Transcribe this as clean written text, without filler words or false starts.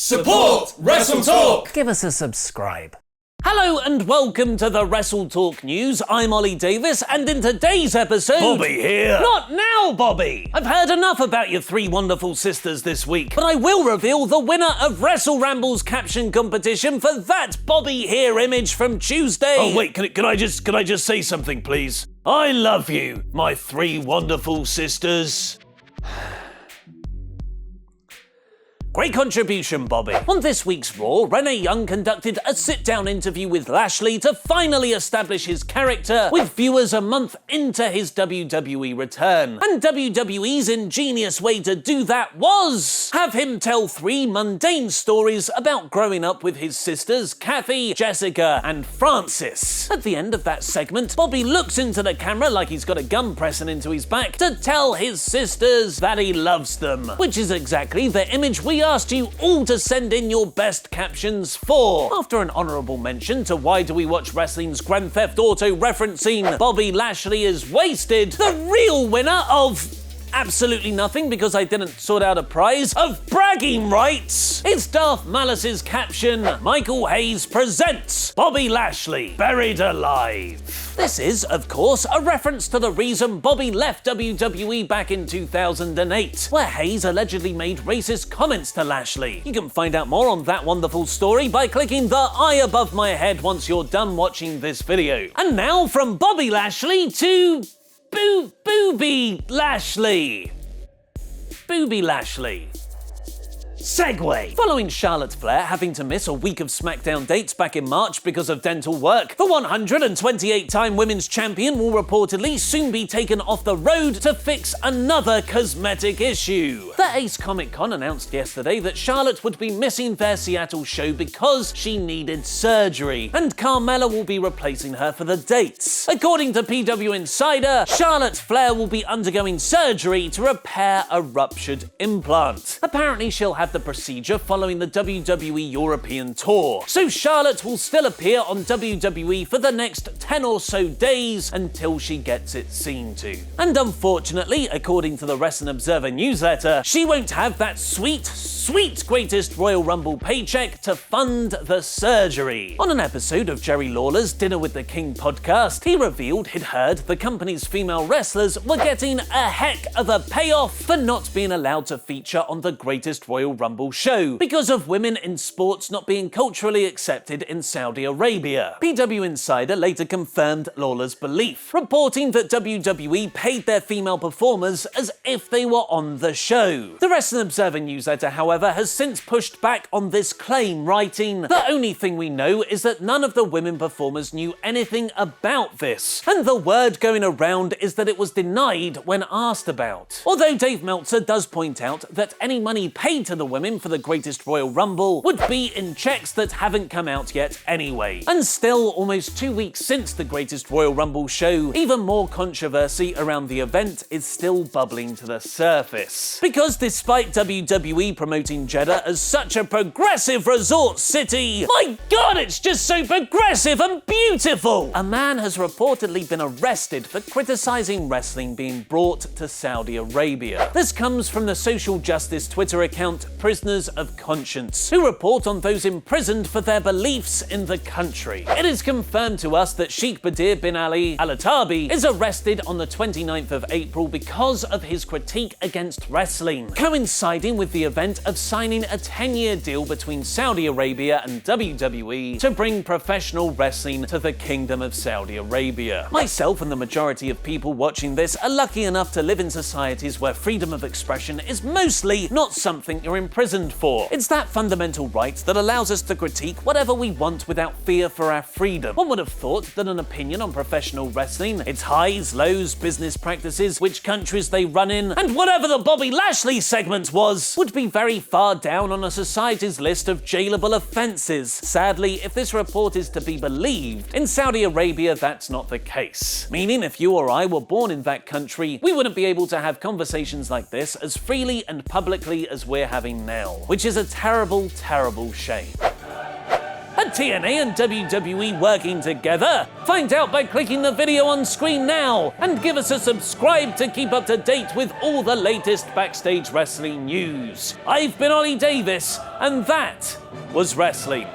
Support WrestleTalk! Give us a subscribe. Hello and welcome to the WrestleTalk News. I'm Ollie Davis, and in today's episode... Bobby here! Not now, Bobby! I've heard enough about your three wonderful sisters this week, but I will reveal the winner of Wrestle Ramble's caption competition for that Bobby here image from Tuesday. Oh wait, can I just say something, please? I love you, my three wonderful sisters. Great contribution, Bobby. On this week's Raw, Renee Young conducted a sit-down interview with Lashley to finally establish his character with viewers a month into his WWE return. And WWE's ingenious way to do that was have him tell three mundane stories about growing up with his sisters, Kathy, Jessica, and Frances. At the end of that segment, Bobby looks into the camera like he's got a gun pressing into his back to tell his sisters that he loves them, which is exactly the image we asked you all to send in your best captions for. After an honourable mention to Why Do We Watch Wrestling's Grand Theft Auto referencing Bobby Lashley is wasted, the real winner of absolutely nothing because I didn't sort out a prize of bragging rights. It's Darth Malice's caption, Michael Hayes presents Bobby Lashley, Buried Alive. This is, of course, a reference to the reason Bobby left WWE back in 2008, where Hayes allegedly made racist comments to Lashley. You can find out more on that wonderful story by clicking the eye above my head once you're done watching this video. And now from Bobby Lashley to Booby Lashley. Booby Lashley. Segue. Following Charlotte Flair having to miss a week of SmackDown dates back in March because of dental work, the 128-time women's champion will reportedly soon be taken off the road to fix another cosmetic issue. The Ace Comic Con announced yesterday that Charlotte would be missing their Seattle show because she needed surgery, and Carmella will be replacing her for the dates. According to PW Insider, Charlotte Flair will be undergoing surgery to repair a ruptured implant. Apparently she'll have the procedure following the WWE European tour. So Charlotte will still appear on WWE for the next 10 or so days until she gets it seen to. And unfortunately, according to the Wrestling Observer newsletter, she won't have that sweet Greatest Royal Rumble paycheck to fund the surgery. On an episode of Jerry Lawler's Dinner with the King podcast, he revealed he'd heard the company's female wrestlers were getting a heck of a payoff for not being allowed to feature on the Greatest Royal Rumble show because of women in sports not being culturally accepted in Saudi Arabia. PW Insider later confirmed Lawler's belief, reporting that WWE paid their female performers as if they were on the show. The Wrestling Observer newsletter, however, has since pushed back on this claim, writing, "The only thing we know is that none of the women performers knew anything about this, and the word going around is that it was denied when asked about." Although Dave Meltzer does point out that any money paid to the women for the Greatest Royal Rumble would be in checks that haven't come out yet anyway. And still, almost 2 weeks since the Greatest Royal Rumble show, even more controversy around the event is still bubbling to the surface. Because despite WWE promoting Jeddah as such a progressive resort city, my god, it's just so progressive and beautiful! A man has reportedly been arrested for criticizing wrestling being brought to Saudi Arabia. This comes from the social justice Twitter account Prisoners of Conscience, who report on those imprisoned for their beliefs in the country. It is confirmed to us that Sheikh Badir bin Ali Al-Atabi is arrested on the 29th of April because of his critique against wrestling, coinciding with the event of signing a 10-year deal between Saudi Arabia and WWE to bring professional wrestling to the Kingdom of Saudi Arabia. Myself and the majority of people watching this are lucky enough to live in societies where freedom of expression is mostly not something you're imprisoned for. It's that fundamental right that allows us to critique whatever we want without fear for our freedom. One would have thought that an opinion on professional wrestling, its highs, lows, business practices, which countries they run in, and whatever the Bobby Lashley segment was, would be very far down on a society's list of jailable offences. Sadly, if this report is to be believed, in Saudi Arabia that's not the case. Meaning if you or I were born in that country, we wouldn't be able to have conversations like this as freely and publicly as we're having now, which is a terrible, terrible shame. A TNA and WWE working together? Find out by clicking the video on screen now, and give us a subscribe to keep up to date with all the latest backstage wrestling news. I've been Ollie Davis, and that was wrestling.